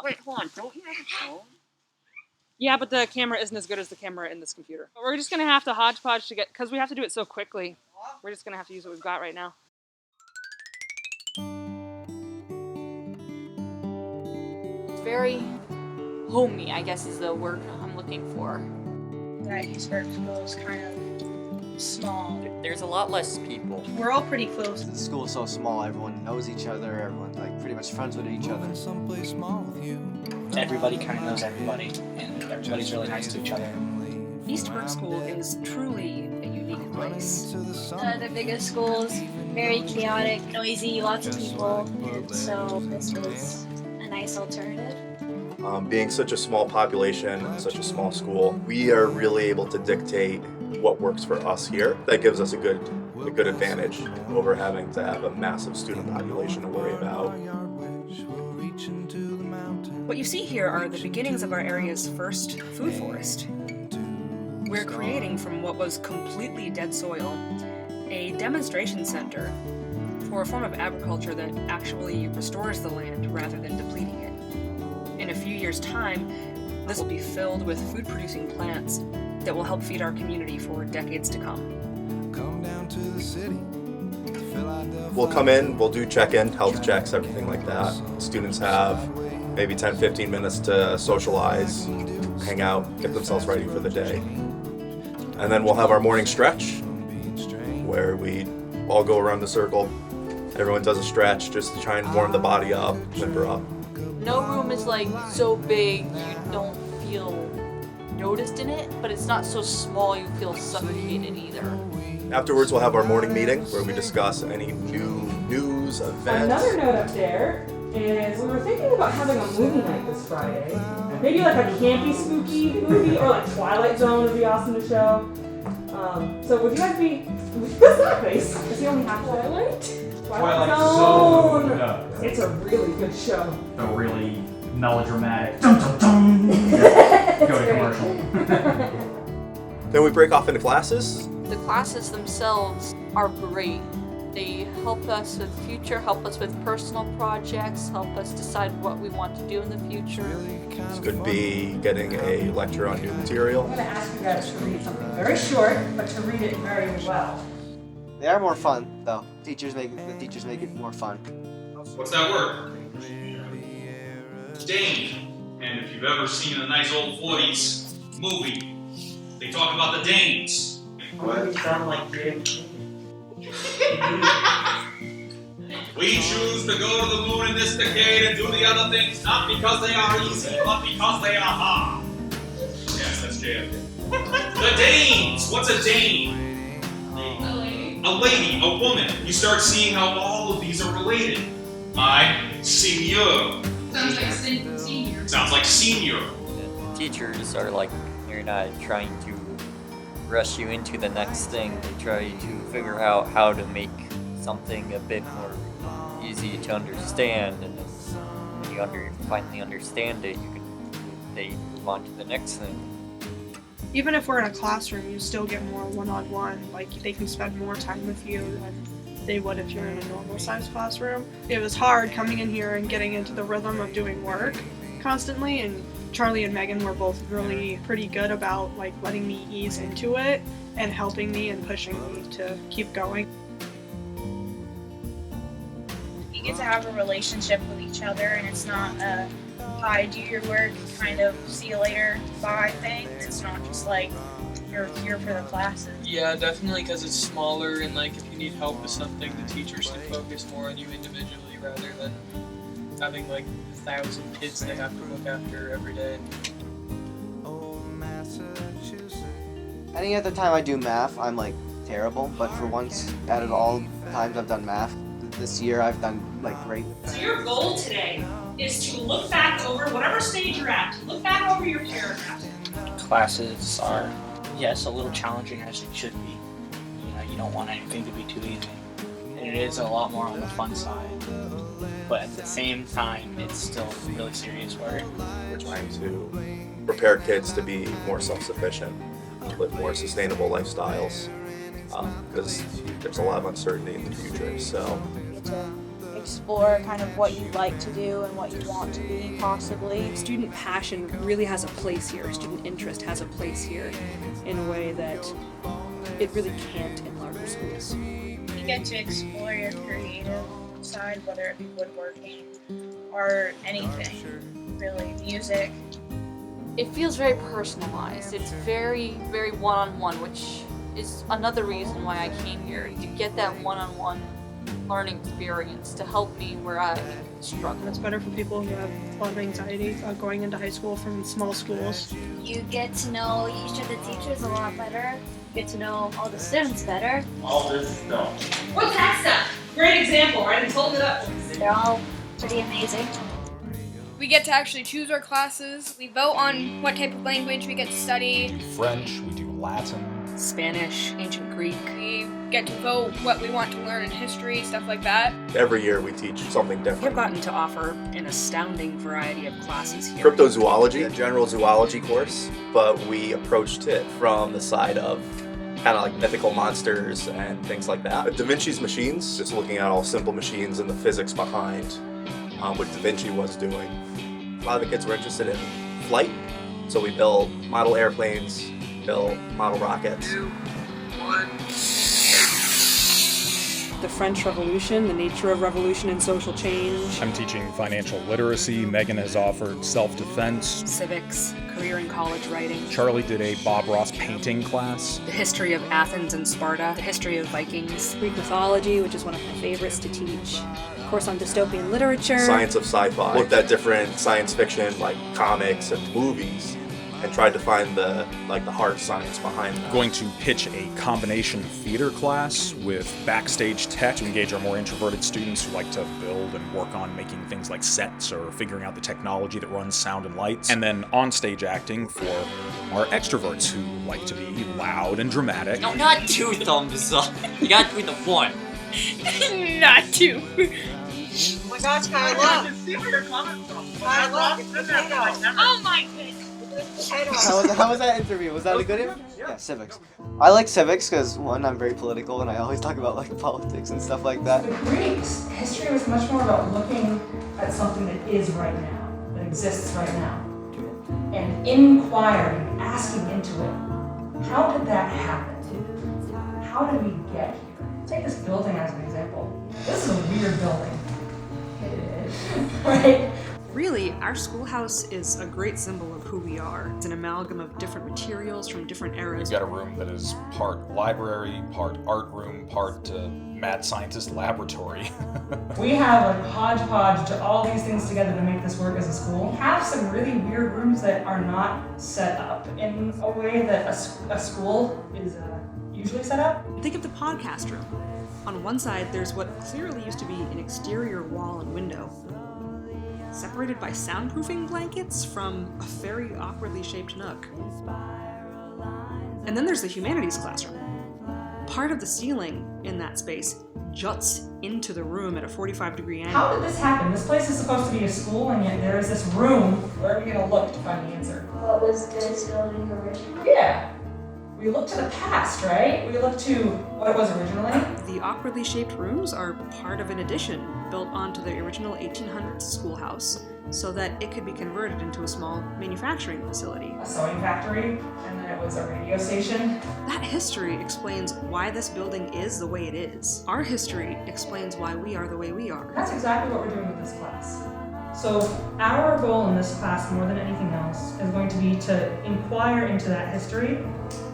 Wait, hold on. Don't you have a phone? Yeah, but the camera isn't as good as the camera in this computer. But we're just going to have to hodgepodge to get, because we have to do it so quickly. We're just going to have to use what we've got right now. It's very homey, I guess is the word I'm looking for. That Eastburg school is kind of small. There's a lot less people. We're all pretty close. The school is so small, everyone knows each other, everyone's like pretty much friends with each other. Everybody kind of knows everybody, and everybody's really nice to each other. Eastburg School is truly a unique place. The biggest schools, very chaotic, noisy, lots of people, and so this was a nice alternative. Being such a small population, such a small school, we are really able to dictate what works for us here. That gives us a good advantage over having to have a massive student population to worry about. What you see here are the beginnings of our area's first food forest. We're creating from what was completely dead soil a demonstration center for a form of agriculture that actually restores the land rather than depleting it. In a few years' time, this will be filled with food-producing plants that will help feed our community for decades to come. We'll come in, we'll do check-in, health checks, everything like that. Students have maybe 10-15 minutes to socialize, hang out, get themselves ready for the day. And then we'll have our morning stretch where we all go around the circle. Everyone does a stretch just to try and warm the body up, limber up. No room is like so big you don't feel noticed in it, but it's not so small you feel suffocated either. Afterwards, we'll have our morning meeting where we discuss any new news, events. Another note up there is we were thinking about having a movie night this Friday. Maybe like a campy, spooky movie, or like Twilight Zone would be awesome to show. So would you guys be? What's that face? Is he only half Twilight Zone? No. It's a really good show. A really melodramatic. Dum, dum, dum. Go to commercial. Then we break off into classes. The classes themselves are great. They help us with future, help us with personal projects, help us decide what we want to do in the future. This could be getting a lecture on new material. I'm going to ask you guys to read something very short, but to read it very well. They are more fun, though. The teachers make it more fun. What's that word? Dane. And if you've ever seen a nice old 40s movie, they talk about the Danes. Why do we sound like Jim? We choose to go to the moon in this decade and do the other things not because they are easy, but because they are hard. Yes, that's JFK. The Danes! What's a Dane? A lady, a woman. You start seeing how all of these are related. Senior. Sounds like senior. Sounds like senior. Teachers are like, they're not trying to rush you into the next thing. They try to figure out how to make something a bit more easy to understand, and then when you finally understand it, they move on to the next thing. Even if we're in a classroom, you still get more one-on-one. Like, they can spend more time with you than they would if you're in a normal-sized classroom. It was hard coming in here and getting into the rhythm of doing work constantly, and Charlie and Megan were both really pretty good about like letting me ease into it and helping me and pushing me to keep going. You get to have a relationship with each other, and it's not a hi, do your work, kind of see you later, bye thing. It's not just like you're here for the classes. Yeah, definitely, because it's smaller, and like if you need help with something, the teachers can focus more on you individually rather than having like 1,000 kids they have to look after every day. Any other time I do math, I'm like terrible, but for once out of all times I've done math, this year I've done like great. So your goal today is to look back over whatever stage you're at, look back over your paragraph. Classes are, yes, a little challenging as it should be. You know, you don't want anything to be too easy. And it is a lot more on the fun side. But at the same time, it's still really serious work. We're trying to prepare kids to be more self-sufficient, live more sustainable lifestyles, because there's a lot of uncertainty in the future. So To explore kind of what you like to do and what you want to be, possibly. Student passion really has a place here. Student interest has a place here in a way that it really can't in larger schools. You get to explore your creative side, whether it be woodworking or anything, really, music. It feels very personalized. It's very, very one-on-one, which is another reason why I came here, to get that one-on-one learning experience to help me where I struggle. It's better for people who have a lot of anxiety going into high school from small schools. You get to know each of the teachers a lot better. You get to know all the students better. All this stuff. What's that stuff? Great example, right? And hold it up. They're all pretty amazing. We get to actually choose our classes. We vote on what type of language we get to study. We do French, we do Latin, Spanish, ancient Greek. We get to vote what we want to learn in history, stuff like that. Every year we teach something different. We've gotten to offer an astounding variety of classes here. Cryptozoology, a general zoology course, but we approached it from the side of kind of like mythical monsters and things like that. Da Vinci's machines, just looking at all simple machines and the physics behind what Da Vinci was doing. A lot of the kids were interested in flight, so we built model airplanes, built model rockets. 2, 1. The French Revolution, the nature of revolution and social change. I'm teaching financial literacy. Megan has offered self-defense. Civics, career and college writing. Charlie did a Bob Ross painting class. The history of Athens and Sparta. The history of Vikings. Greek mythology, which is one of my favorites to teach. Course on dystopian literature. Science of sci-fi. Looked at different science fiction like comics and movies and tried to find the hard science behind them. Going to pitch a combination theater class with backstage tech to engage our more introverted students who like to build and work on making things like sets or figuring out the technology that runs sound and lights. And then on-stage acting for our extroverts who like to be loud and dramatic. No, not 2 thumbs up. You gotta do the 1. Not 2. Oh my gosh, Kyla! I see where you're coming from. Oh my goodness. How was that interview? Was that a good interview? Yeah, civics. I like civics because, one, I'm very political and I always talk about like politics and stuff like that. The Greeks, history was much more about looking at something that is right now, that exists right now, and inquiring, asking into it. How did that happen? How did we get here? Take this building as an example. This is a weird building. It is, right? Really, our schoolhouse is a great symbol of who we are. It's an amalgam of different materials from different eras. We've got a room that is part library, part art room, part mad scientist laboratory. We have a hodgepodge to all these things together to make this work as a school. We have some really weird rooms that are not set up in a way that a school is usually set up. Think of the podcast room. On one side, there's what clearly used to be an exterior wall and window, separated by soundproofing blankets from a very awkwardly shaped nook. And then there's the humanities classroom. Part of the ceiling in that space juts into the room at a 45-degree angle. How did this happen? This place is supposed to be a school, and yet there is this room. Where are we going to look to find the answer? What was this building originally? Yeah. We look to the past, right? We look to what it was originally. The awkwardly shaped rooms are part of an addition built onto the original 1800s schoolhouse so that it could be converted into a small manufacturing facility. A sewing factory, and then it was a radio station. That history explains why this building is the way it is. Our history explains why we are the way we are. That's exactly what we're doing with this class. So our goal in this class, more than anything else, is going to be to inquire into that history,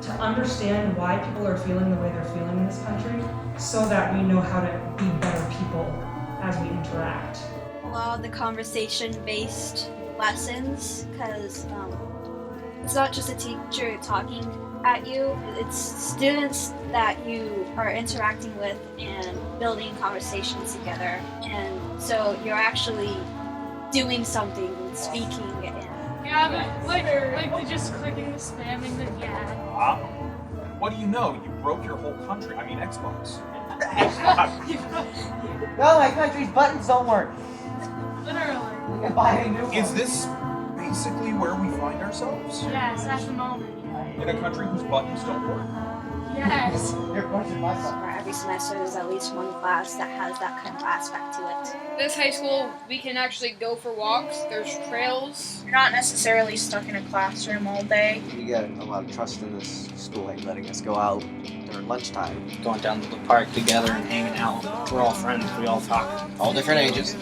to understand why people are feeling the way they're feeling in this country, so that we know how to be better people as we interact. A lot of the conversation-based lessons, because it's not just a teacher talking at you, it's students that you are interacting with and building conversations together. And so you're actually doing something, speaking, and Yeah, but like they're just clicking the spamming the yeah. What do you know? You broke your whole country. I mean, Xbox. No, my country's buttons don't work. Literally. We can buy a new one. Is this basically where we find ourselves? Yes, at the moment. In a country whose buttons don't work? Yes. You're pushing myself. Where every semester there's at least one class that has that kind of aspect to it. This high school, we can actually go for walks. There's trails. You're not necessarily stuck in a classroom all day. We get a lot of trust in this school, like letting us go out during lunchtime. Going down to the park together and hanging out. We're all friends. We all talk. All different ages.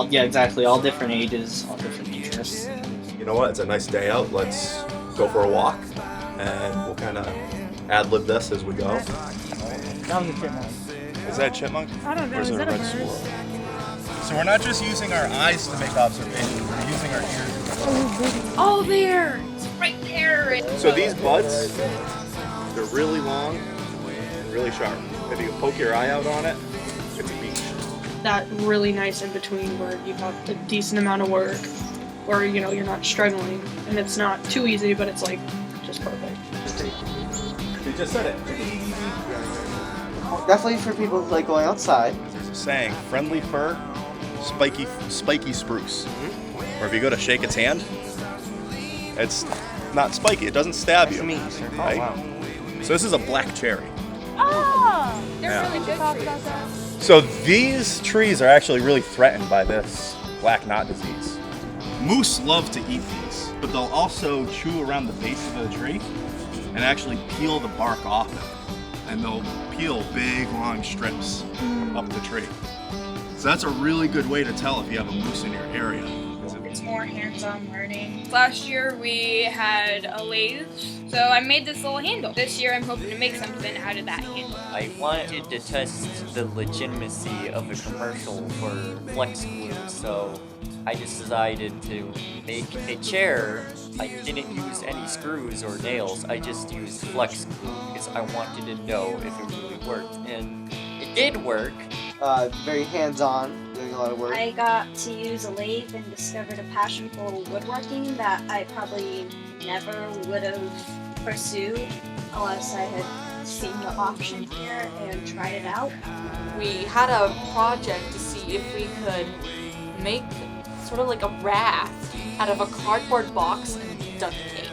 Yeah, exactly. All different ages, all different interests. You know what? It's a nice day out. Let's go for a walk, and we'll kind of ad-lib this as we go. That was a chipmunk. Is that a chipmunk? I don't know. Or is it a red squirrel? So we're not just using our eyes to make observations, we're using our ears. Oh, there! It's right there! So these buds, they're really long and really sharp. If you can poke your eye out on it, it's a beach. That really nice in between where you have a decent amount of work, where you're not struggling, and it's not too easy, but it's like just perfect. You just said it. Definitely for people who like going outside. There's a saying, friendly fir, spiky spruce. Or if you go to shake its hand, it's not spiky, it doesn't stab you. Right? wow. So this is a black cherry. Oh! They're Yeah. really good Talk trees. about that. So these trees are actually really threatened by this black knot disease. Moose love to eat these, but they'll also chew around the base of the tree and actually peel the bark off it. And they'll peel big, long strips up the tree. So that's a really good way to tell if you have a moose in your area. It's more hands-on learning. Last year we had a lathe, so I made this little handle. This year I'm hoping to make something out of that handle. I wanted to test the legitimacy of a commercial for flex glue, so I just decided to make a chair. I didn't use any screws or nails, I just used flex glue because I wanted to know if it really worked, and it did work. Very hands-on, doing a lot of work. I got to use a lathe and discovered a passion for woodworking that I probably never would have pursued unless I had seen the option here and tried it out. We had a project to see if we could make sort of like a raft out of a cardboard box and duct tape.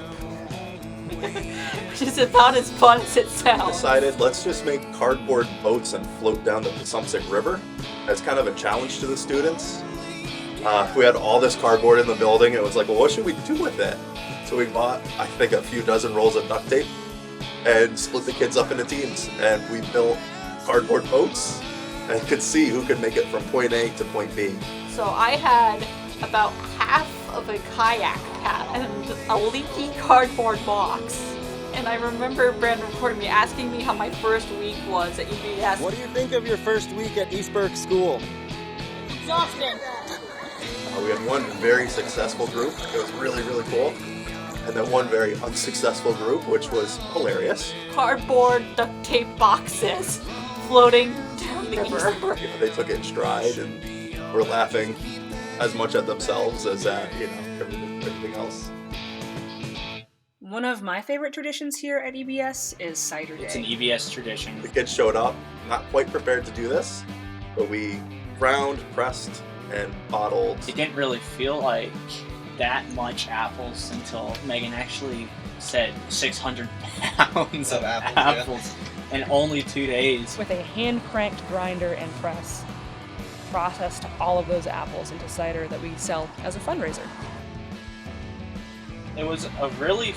Which is about as fun as it sounds. Decided let's just make cardboard boats and float down the Passumpsic River as kind of a challenge to the students. We had all this cardboard in the building, and it was like, well, what should we do with it? So we bought, I think, a few dozen rolls of duct tape and split the kids up into teams, and we built cardboard boats and could see who could make it from point A to point B. So I had about half of a kayak paddle and a leaky cardboard box. And I remember Brandon recording me asking me how my first week was at EBS. What do you think of your first week at East Burke School? Exhausting. We had one very successful group, it was really, really cool. And then one very unsuccessful group, which was hilarious. Cardboard duct tape boxes floating down the river. You know, they took it in stride and were laughing as much at themselves as at, everything else. One of my favorite traditions here at EBS is Cider Day. It's an EBS tradition. The kids showed up, not quite prepared to do this, but we ground, pressed, and bottled. It didn't really feel like that much apples until Megan actually said 600 pounds of apples in only 2 days. With a hand-cranked grinder and press, processed all of those apples into cider that we sell as a fundraiser. It was a really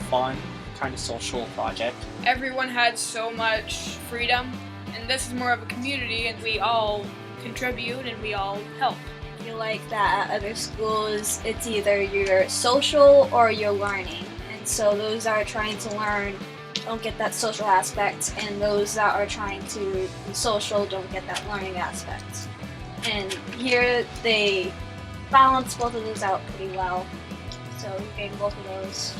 fun, kind of social project. Everyone had so much freedom, and this is more of a community, and we all contribute and we all help. I feel like that at other schools, it's either you're social or you're learning. And so those that are trying to learn don't get that social aspect, and those that are trying to be social don't get that learning aspect. And here they balance both of those out pretty well. So you're getting both of those.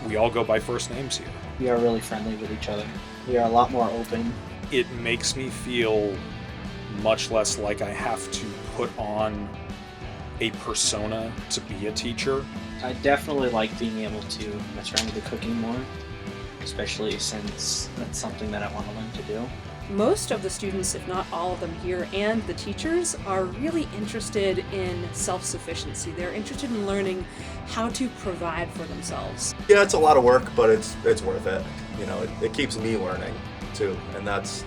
We all go by first names here. We are really friendly with each other. We are a lot more open. It makes me feel much less like I have to put on a persona to be a teacher. I definitely like being able to mess around with the cooking more, especially since that's something that I want to learn to do. Most of the students, if not all of them here, and the teachers are really interested in self-sufficiency. They're interested in learning how to provide for themselves. Yeah, it's a lot of work, but it's worth it. It keeps me learning too, and that's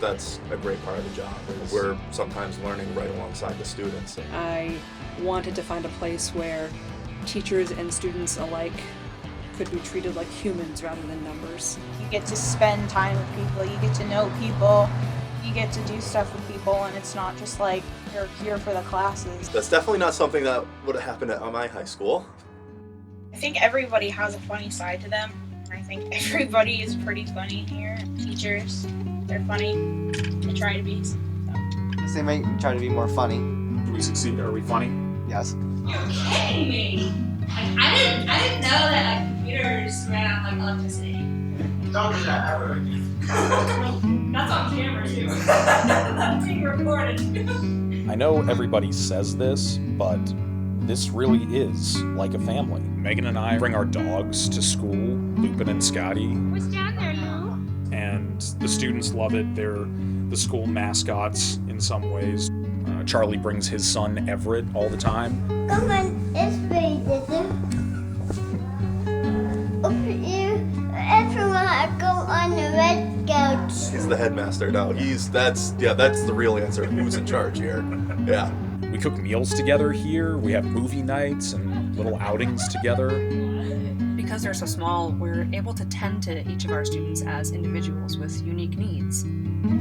a great part of the job. We're sometimes learning right alongside the students. I wanted to find a place where teachers and students alike could be treated like humans rather than numbers. You get to spend time with people, you get to know people, you get to do stuff with people, and it's not just like you're here for the classes. That's definitely not something that would have happened at my high school. I think everybody has a funny side to them. I think everybody is pretty funny here. Teachers, they're funny. They try to be. So. They might try to be more funny. Do we succeed? Are we funny? Yes. You're kidding me! I didn't know that computers ran on like electricity. Don't do that ever again. That's on camera too. That's being recorded. I know everybody says this, but this really is like a family. Megan and I bring our dogs to school, Lupin and Scotty. What's down there, Lou? And the students love it. They're the school mascots in some ways. Charlie brings his son Everett all the time. Come on, it's pretty over here. Everyone go on the red couch. He's the headmaster. No, that's the real answer. Who's in charge here? Yeah. We cook meals together here. We have movie nights and little outings together. Because they're so small, we're able to tend to each of our students as individuals with unique needs.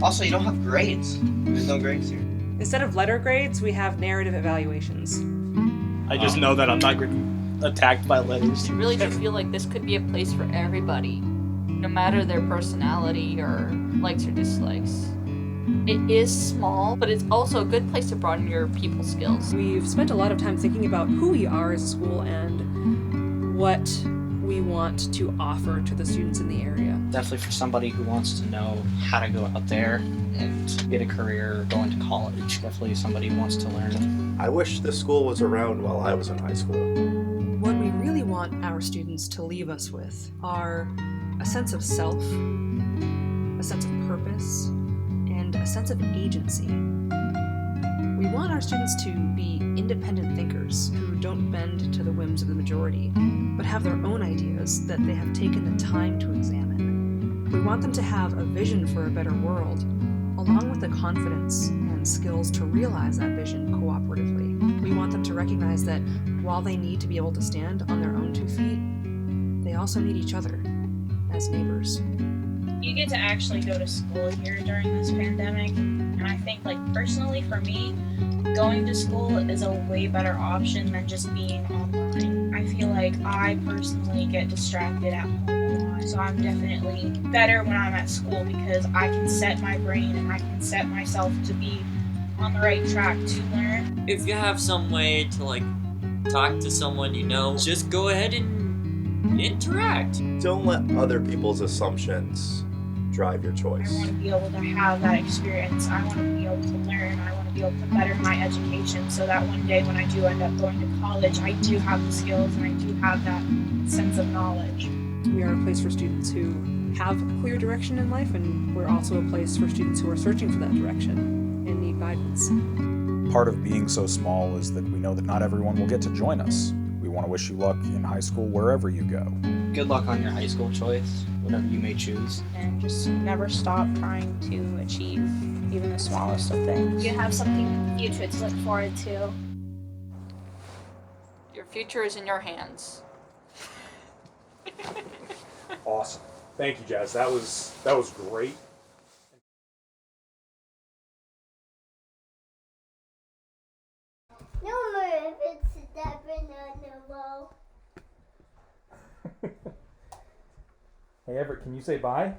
Also, you don't have grades. There's no grades here. Instead of letter grades, we have narrative evaluations. I just know that I'm not getting attacked by letters. I really do feel like this could be a place for everybody, no matter their personality or likes or dislikes. It is small, but it's also a good place to broaden your people skills. We've spent a lot of time thinking about who we are as a school and what we want to offer to the students in the area. Definitely for somebody who wants to know how to go out there and get a career, go into college. Definitely somebody who wants to learn. I wish this school was around while I was in high school. What we really want our students to leave us with are a sense of self, a sense of purpose, and a sense of agency. We want our students to be independent thinkers who don't bend to the whims of the majority, but have their own ideas that they have taken the time to examine. We want them to have a vision for a better world, along with the confidence and skills to realize that vision cooperatively. We want them to recognize that while they need to be able to stand on their own 2 feet, they also need each other as neighbors. You get to actually go to school here during this pandemic, and I think, like, personally for me, going to school is a way better option than just being online. I feel like I personally get distracted at home a lot, so I'm definitely better when I'm at school because I can set my brain and I can set myself to be on the right track to learn. If you have some way to like talk to someone you know, just go ahead and interact. Don't let other people's assumptions drive your choice. I want to be able to have that experience. I want to be able to learn. I want to be able to better my education so that one day when I do end up going to college, I do have the skills and I do have that sense of knowledge. We are a place for students who have a clear direction in life, and we're also a place for students who are searching for that direction and need guidance. Part of being so small is that we know that not everyone will get to join us. We want to wish you luck in high school wherever you go. Good luck on your high school choice, whatever you may choose. And just never stop trying to achieve even the smallest of things. You have something in the future to look forward to. Your future is in your hands. Awesome. Thank you, Jazz. That was great. No more if it's stepping on the wall. Hey Everett, can you say bye?